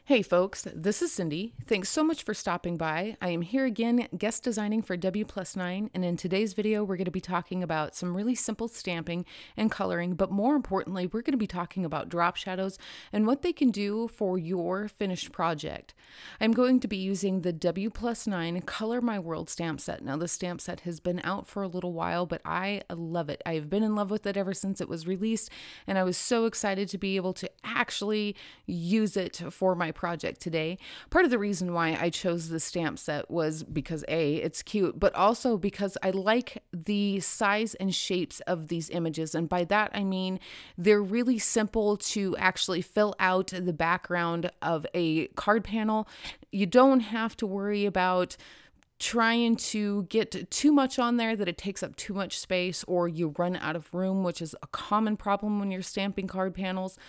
Hey folks, this is Cindy. Thanks so much for stopping by. I am here again guest designing for Wplus9, and in today's video we're going to be talking about some really simple stamping and coloring, but more importantly we're going to be talking about drop shadows and what they can do for your finished project. I'm going to be using the Wplus9 Color My World stamp set. Now this stamp set has been out for a little while, but I love it. I've been in love with it ever since it was released, and I was so excited to be able to actually use it for my project today. Part of the reason why I chose the stamp set was because A, it's cute, but also because I like the size and shapes of these images. And by that I mean they're really simple to actually fill out the background of a card panel. You don't have to worry about trying to get too much on there that it takes up too much space, or you run out of room, which is a common problem when you're stamping card panels.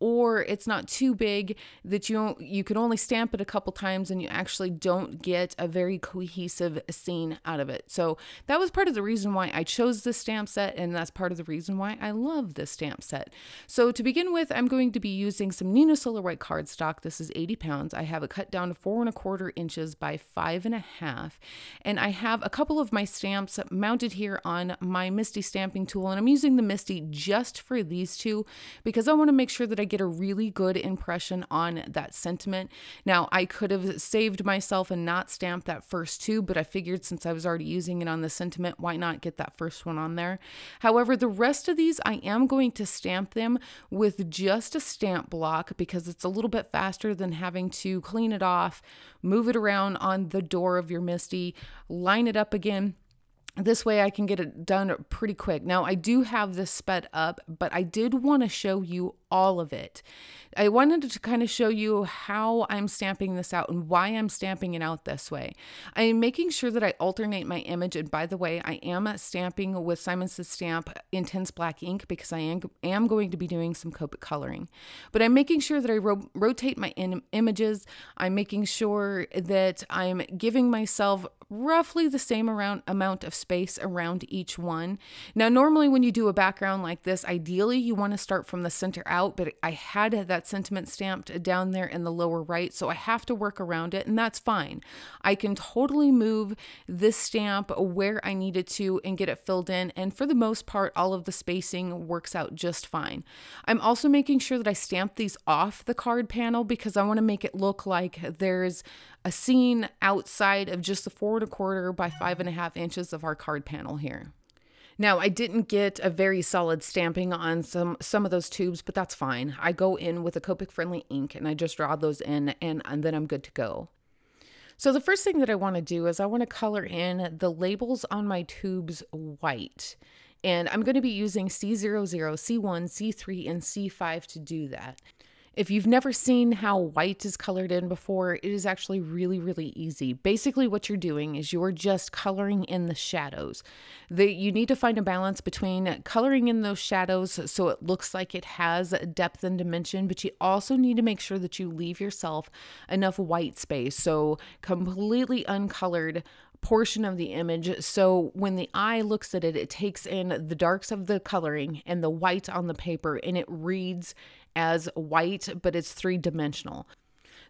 Or it's not too big that you can only stamp it a couple times and you actually don't get a very cohesive scene out of it. So that was part of the reason why I chose this stamp set, and that's part of the reason why I love this stamp set. So to begin with, I'm going to be using some Neenah Solar White cardstock. This is 80 pounds. I have it cut down to 4¼ inches by 5½, and I have a couple of my stamps mounted here on my Misty stamping tool, and I'm using the Misty just for these two because I want to make sure that I get a really good impression on that sentiment. Now, I could have saved myself and not stamped that first two, but I figured since I was already using it on the sentiment, why not get that first one on there? However, the rest of these, I am going to stamp them with just a stamp block because it's a little bit faster than having to clean it off, move it around on the door of your Misty, line it up again. This way I can get it done pretty quick. Now I do have this sped up, but I did want to show you all of it. I wanted to kind of show you how I'm stamping this out and why I'm stamping it out this way. I am making sure that I alternate my image, and by the way, I am stamping with Simon Says Stamp Intense Black ink because I am going to be doing some Copic coloring. But I'm making sure that I rotate my images. I'm making sure that I'm giving myself roughly the same amount of space around each one. Now, normally when you do a background like this, ideally you want to start from the center out, but I had that sentiment stamped down there in the lower right, so I have to work around it, and that's fine. I can totally move this stamp where I need it to and get it filled in, and for the most part, all of the spacing works out just fine. I'm also making sure that I stamp these off the card panel because I want to make it look like there's a scene outside of just the 4¼ by 5½ inches of our card panel here. Now, I didn't get a very solid stamping on some of those tubes, but that's fine. I go in with a Copic friendly ink and I just draw those in, and then I'm good to go. So the first thing that I want to do is I want to color in the labels on my tubes white. And I'm going to be using C00, C1, C3, and C5 to do that. If you've never seen how white is colored in before, it is actually really, really easy. Basically what you're doing is you're just coloring in the shadows. You need to find a balance between coloring in those shadows so it looks like it has depth and dimension, but you also need to make sure that you leave yourself enough white space, so completely uncolored portion of the image, so when the eye looks at it, it takes in the darks of the coloring and the white on the paper, and it reads as white, but it's three-dimensional.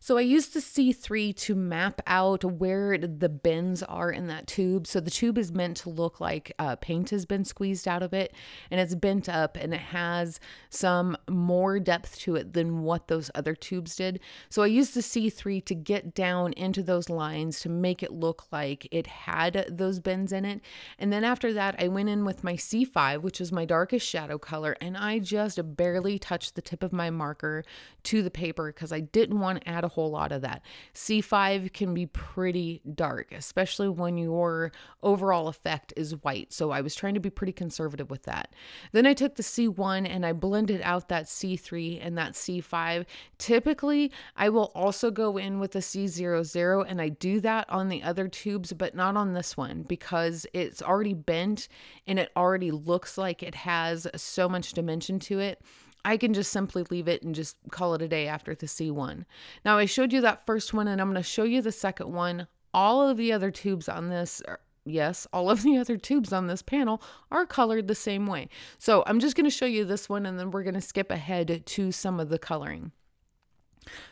So I used the C3 to map out where the bends are in that tube. So the tube is meant to look like paint has been squeezed out of it, and it's bent up, and it has some more depth to it than what those other tubes did. So I used the C3 to get down into those lines to make it look like it had those bends in it. And then after that, I went in with my C5, which is my darkest shadow color, and I just barely touched the tip of my marker to the paper because I didn't want to add a whole lot of that. C5 can be pretty dark, especially when your overall effect is white. So I was trying to be pretty conservative with that. Then I took the C1 and I blended out that C3 and that C5. Typically, I will also go in with a C00, and I do that on the other tubes, but not on this one because it's already bent and it already looks like it has so much dimension to it. I can just simply leave it and just call it a day after the C1. Now I showed you that first one, and I'm going to show you the second one. All of the other tubes on this, yes, all of the other tubes on this panel are colored the same way. So I'm just going to show you this one, and then we're going to skip ahead to some of the coloring.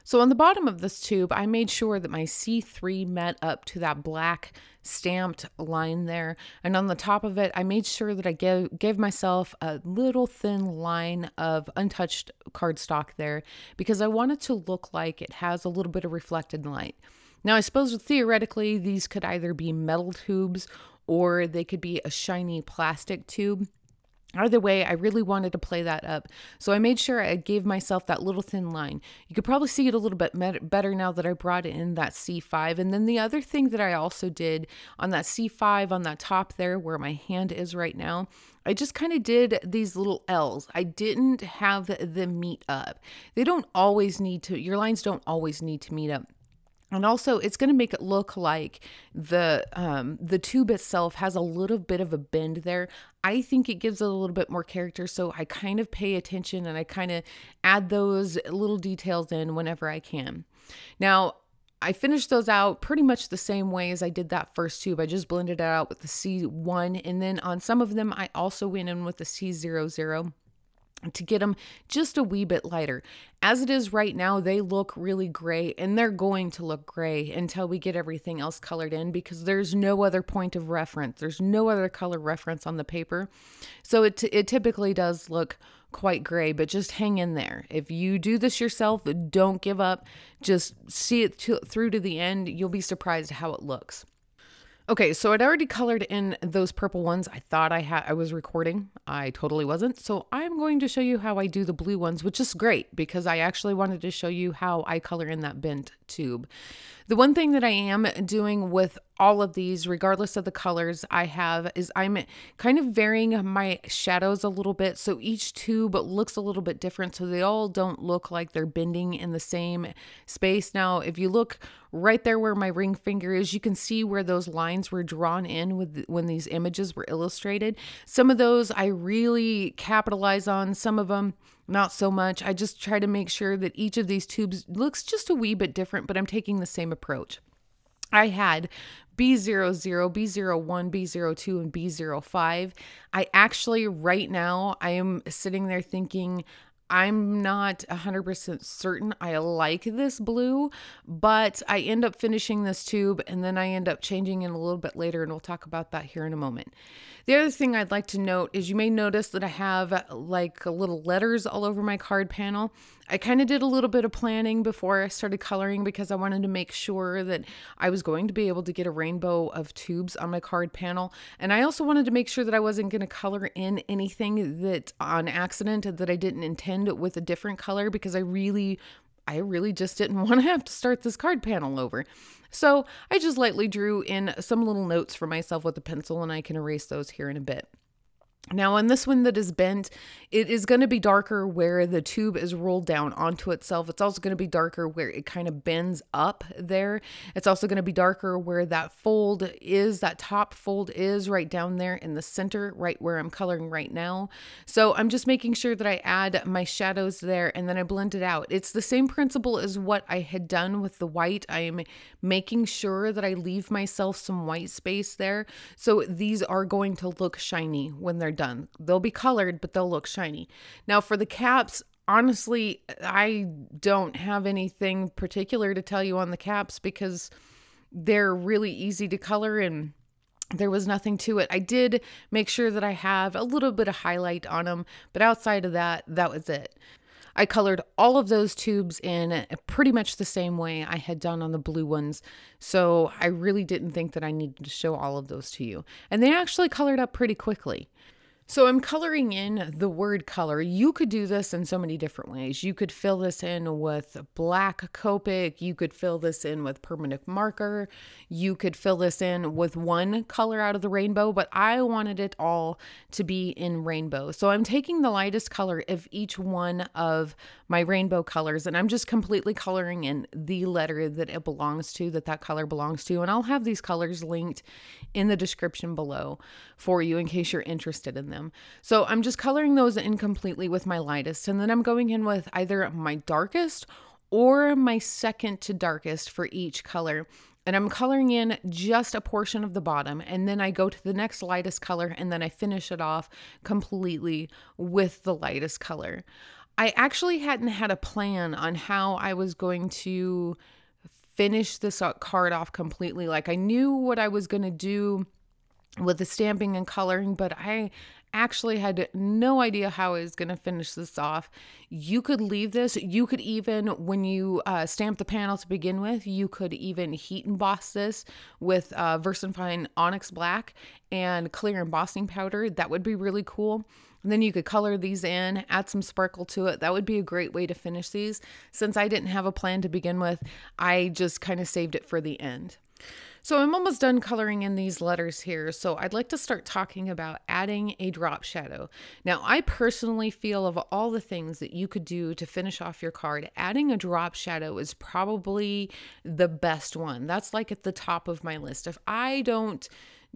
So on the bottom of this tube, I made sure that my C3 met up to that black stamped line there. And on the top of it, I made sure that I gave myself a little thin line of untouched cardstock there because I want it to look like it has a little bit of reflected light. Now, I suppose theoretically, these could either be metal tubes or they could be a shiny plastic tube. Either way, I really wanted to play that up. So I made sure I gave myself that little thin line. You could probably see it a little bit better now that I brought in that C5. And then the other thing that I also did on that C5 on that top there where my hand is right now, I just kind of did these little L's. I didn't have them meet up. They don't always need to, your lines don't always need to meet up. And also, it's going to make it look like the tube itself has a little bit of a bend there. I think it gives it a little bit more character, so I kind of pay attention and I kind of add those little details in whenever I can. Now, I finished those out pretty much the same way as I did that first tube. I just blended it out with the C1, and then on some of them, I also went in with the C00 to get them just a wee bit lighter. As it is right now, they look really gray, and they're going to look gray until we get everything else colored in because there's no other point of reference. There's no other color reference on the paper. So it typically does look quite gray, but just hang in there. If you do this yourself, don't give up. Just see it through to the end. You'll be surprised how it looks. Okay, so I'd already colored in those purple ones. I thought I was recording. I totally wasn't. So I'm going to show you how I do the blue ones, which is great because I actually wanted to show you how I color in that bent tube. The one thing that I am doing with all of these, regardless of the colors I have, is I'm kind of varying my shadows a little bit. So each tube looks a little bit different. So they all don't look like they're bending in the same space. Now, if you look right there where my ring finger is, you can see where those lines were drawn in when these images were illustrated. Some of those I really capitalize on, some of them not so much. I just try to make sure that each of these tubes looks just a wee bit different, but I'm taking the same approach. I had B00, B01, B02, and B05. I actually, right now, I am sitting there thinking, I'm not 100% certain I like this blue, but I end up finishing this tube and then I end up changing it a little bit later, and we'll talk about that here in a moment. The other thing I'd like to note is you may notice that I have like little letters all over my card panel. I kind of did a little bit of planning before I started coloring because I wanted to make sure that I was going to be able to get a rainbow of tubes on my card panel. And I also wanted to make sure that I wasn't going to color in anything that on accident that I didn't intend with a different color because I really just didn't want to have to start this card panel over. So I just lightly drew in some little notes for myself with a pencil, and I can erase those here in a bit. Now on this one that is bent, it is going to be darker where the tube is rolled down onto itself. It's also going to be darker where it kind of bends up there. It's also going to be darker where that fold is, that top fold is right down there in the center, right where I'm coloring right now. So I'm just making sure that I add my shadows there and then I blend it out. It's the same principle as what I had done with the white. I am making sure that I leave myself some white space there. So these are going to look shiny when they're done. They'll be colored, but they'll look shiny. Now for the caps, honestly, I don't have anything particular to tell you on the caps because they're really easy to color and there was nothing to it. I did make sure that I have a little bit of highlight on them, but outside of that, that was it. I colored all of those tubes in pretty much the same way I had done on the blue ones, so I really didn't think that I needed to show all of those to you. And they actually colored up pretty quickly. So I'm coloring in the word color. You could do this in so many different ways. You could fill this in with black Copic. You could fill this in with permanent marker. You could fill this in with one color out of the rainbow, but I wanted it all to be in rainbow. So I'm taking the lightest color of each one of my rainbow colors, and I'm just completely coloring in the letter that it belongs to, that color belongs to. And I'll have these colors linked in the description below for you in case you're interested in them. So I'm just coloring those in completely with my lightest, and then I'm going in with either my darkest or my second to darkest for each color. And I'm coloring in just a portion of the bottom, and then I go to the next lightest color, and then I finish it off completely with the lightest color. I actually hadn't had a plan on how I was going to finish this card off completely. Like, I knew what I was going to do with the stamping and coloring, but I actually had no idea how I was going to finish this off. You could leave this. You could even, when you stamp the panel to begin with, you could even heat emboss this with VersaFine Onyx Black and clear embossing powder. That would be really cool. And then you could color these in, add some sparkle to it. That would be a great way to finish these. Since I didn't have a plan to begin with, I just kind of saved it for the end. So I'm almost done coloring in these letters here. So I'd like to start talking about adding a drop shadow. Now, I personally feel of all the things that you could do to finish off your card, adding a drop shadow is probably the best one. That's like at the top of my list. If I don't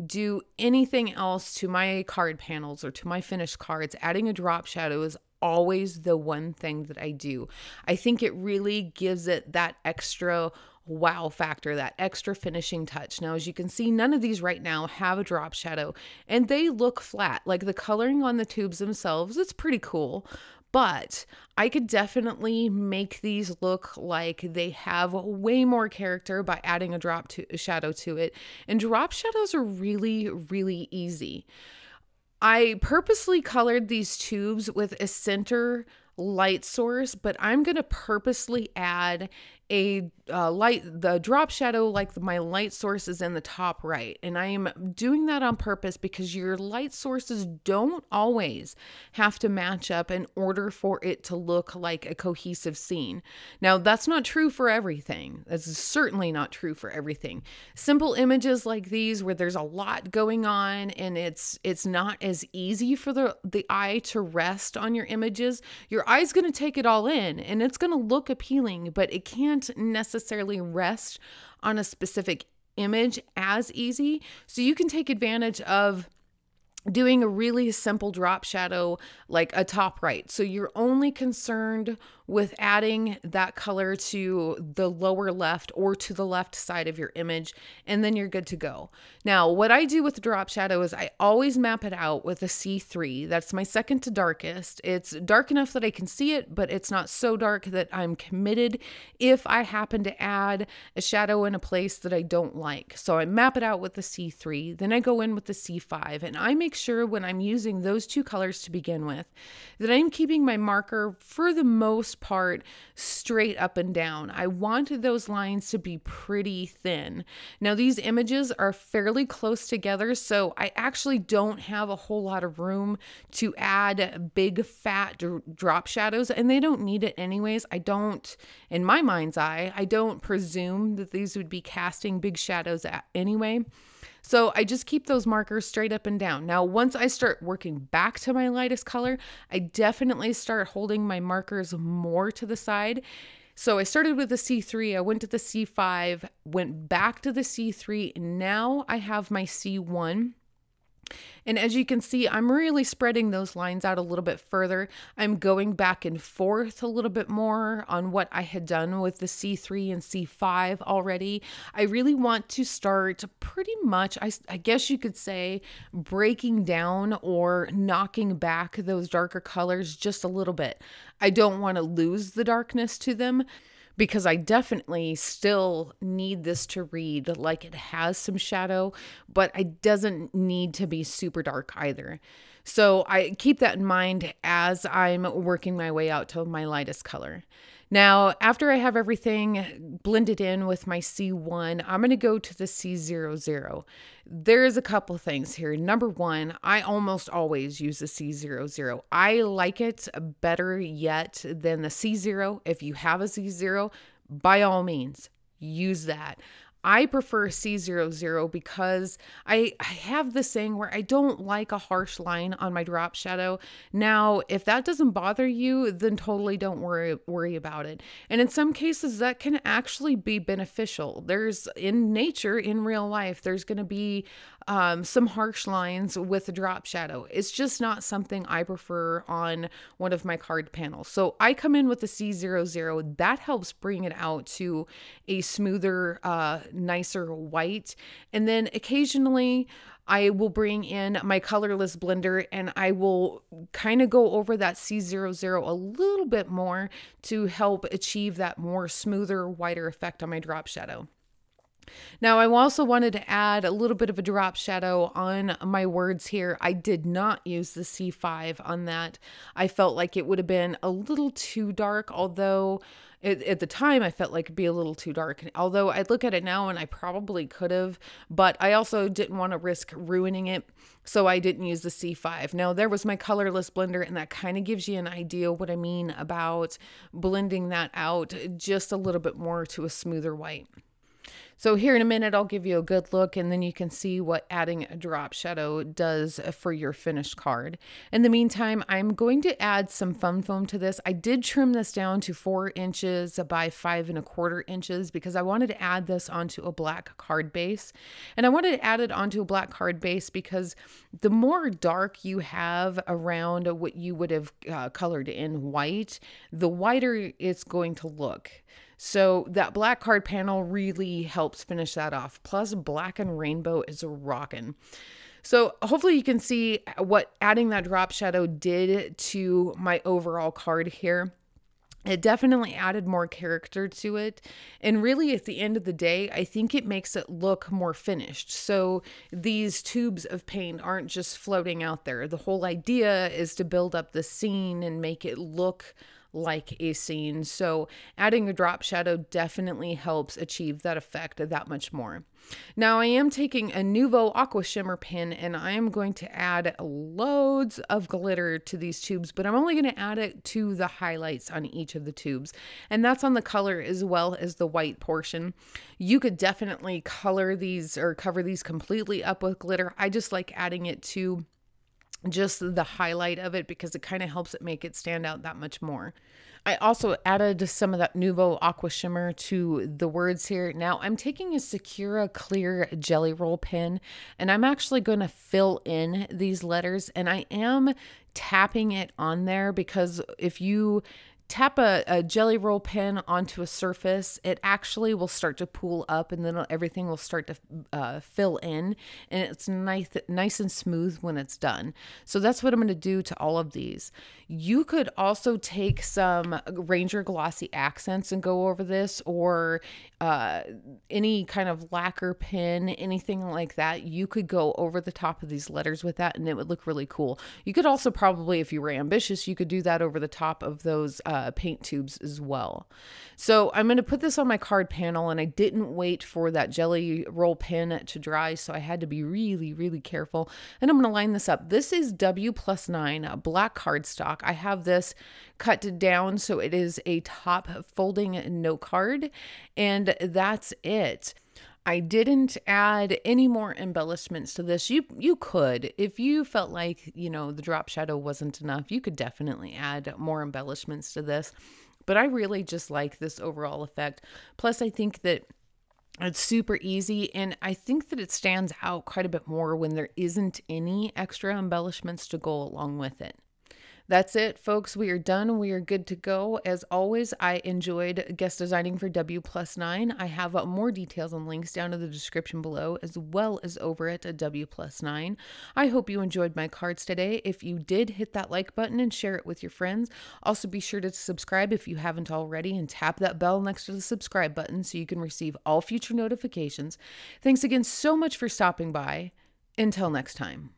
do anything else to my card panels or to my finished cards, adding a drop shadow is always the one thing that I do. I think it really gives it that extra wow factor, that extra finishing touch. Now, as you can see, none of these right now have a drop shadow and they look flat. Like the coloring on the tubes themselves, it's pretty cool, but I could definitely make these look like they have way more character by adding a drop shadow to it. And drop shadows are really, really easy. I purposely colored these tubes with a center light source, but I'm going to purposely add the drop shadow like my light source is in the top right. And I am doing that on purpose because your light sources don't always have to match up in order for it to look like a cohesive scene. Now, that's not true for everything. That's certainly not true for everything. Simple images like these where there's a lot going on and it's not as easy for the eye to rest on your images, your eye's going to take it all in and it's going to look appealing, but it can't necessarily rest on a specific image as easy. So you can take advantage of doing a really simple drop shadow like a top right. So you're only concerned with adding that color to the lower left or to the left side of your image, and then you're good to go. Now, what I do with the drop shadow is I always map it out with a C3. That's my second to darkest. It's dark enough that I can see it, but it's not so dark that I'm committed if I happen to add a shadow in a place that I don't like. So I map it out with the C3, then I go in with the C5, and I make sure when I'm using those two colors to begin with that I'm keeping my marker for the most part straight up and down. I want those lines to be pretty thin. Now, these images are fairly close together, so I actually don't have a whole lot of room to add big fat drop shadows, and they don't need it anyways. I don't, in my mind's eye, I don't presume that these would be casting big shadows anyway. So I just keep those markers straight up and down. Now, once I start working back to my lightest color, I definitely start holding my markers more to the side. So I started with the C3, I went to the C5, went back to the C3, and now I have my C1. And as you can see, I'm really spreading those lines out a little bit further. I'm going back and forth a little bit more on what I had done with the C3 and C5 already. I really want to start pretty much, I guess you could say, breaking down or knocking back those darker colors just a little bit. I don't want to lose the darkness to them, because I definitely still need this to read like it has some shadow, but it doesn't need to be super dark either. So I keep that in mind as I'm working my way out to my lightest color. Now, after I have everything blended in with my C1, I'm going to go to the C00. There's a couple things here. Number one, I almost always use the C00. I like it better yet than the C0. If you have a C0, by all means, use that. I prefer C00 because I have this thing where I don't like a harsh line on my drop shadow. Now, if that doesn't bother you, then totally don't worry about it. And in some cases, that can actually be beneficial. There's, in nature, in real life, there's going to be some harsh lines with a drop shadow. It's just not something I prefer on one of my card panels. So I come in with the C00. That helps bring it out to a smoother, nicer white. And then occasionally I will bring in my colorless blender and I will kind of go over that C00 a little bit more to help achieve that more smoother, whiter effect on my drop shadow. Now, I also wanted to add a little bit of a drop shadow on my words here. I did not use the C5 on that. I felt like it would have been a little too dark, although at the time I felt like it'd be a little too dark. Although I look at it now and I probably could have, but I also didn't want to risk ruining it, so I didn't use the C5. Now, there was my colorless blender, and that kind of gives you an idea what I mean about blending that out just a little bit more to a smoother white. So here in a minute, I'll give you a good look, and then you can see what adding a drop shadow does for your finished card. In the meantime, I'm going to add some fun foam to this. I did trim this down to 4 inches by 5¼ inches because I wanted to add this onto a black card base. And I wanted to add it onto a black card base because the more dark you have around what you would have colored in white, the whiter it's going to look. So that black card panel really helps finish that off. Plus, black and rainbow is rocking. So hopefully you can see what adding that drop shadow did to my overall card here. It definitely added more character to it. And really, at the end of the day, I think it makes it look more finished. So these tubes of paint aren't just floating out there. The whole idea is to build up the scene and make it look like a scene. So adding a drop shadow definitely helps achieve that effect that much more. Now, I am taking a Nuvo Aqua Shimmer pen and I am going to add loads of glitter to these tubes, but I'm only going to add it to the highlights on each of the tubes. And that's on the color as well as the white portion. You could definitely color these or cover these completely up with glitter. I just like adding it to just the highlight of it because it kind of helps it make it stand out that much more. I also added some of that Nuvo Aqua Shimmer to the words here. Now I'm taking a Sakura clear jelly roll pen and I'm actually going to fill in these letters, and I am tapping it on there because if you tap a jelly roll pen onto a surface, it actually will start to pool up and then everything will start to fill in, and it's nice and smooth when it's done. So that's what I'm going to do to all of these. You could also take some Ranger Glossy Accents and go over this, or any kind of lacquer pen, anything like that. You could go over the top of these letters with that and it would look really cool. You could also probably, if you were ambitious, you could do that over the top of those paint tubes as well. So I'm going to put this on my card panel, and I didn't wait for that jelly roll pen to dry, so I had to be really, really careful. And I'm going to line this up. This is Wplus9 black cardstock. I have this cut down so it is a top folding note card, and that's it. I didn't add any more embellishments to this. You could, if you felt like, you know, the drop shadow wasn't enough, you could definitely add more embellishments to this. But I really just like this overall effect. Plus, I think that it's super easy, and I think that it stands out quite a bit more when there isn't any extra embellishments to go along with it. That's it, folks. We are done. We are good to go. As always, I enjoyed guest designing for Wplus9. I have more details and links down in the description below, as well as over at Wplus9. I hope you enjoyed my cards today. If you did, hit that like button and share it with your friends. Also, be sure to subscribe if you haven't already, and tap that bell next to the subscribe button so you can receive all future notifications. Thanks again so much for stopping by. Until next time.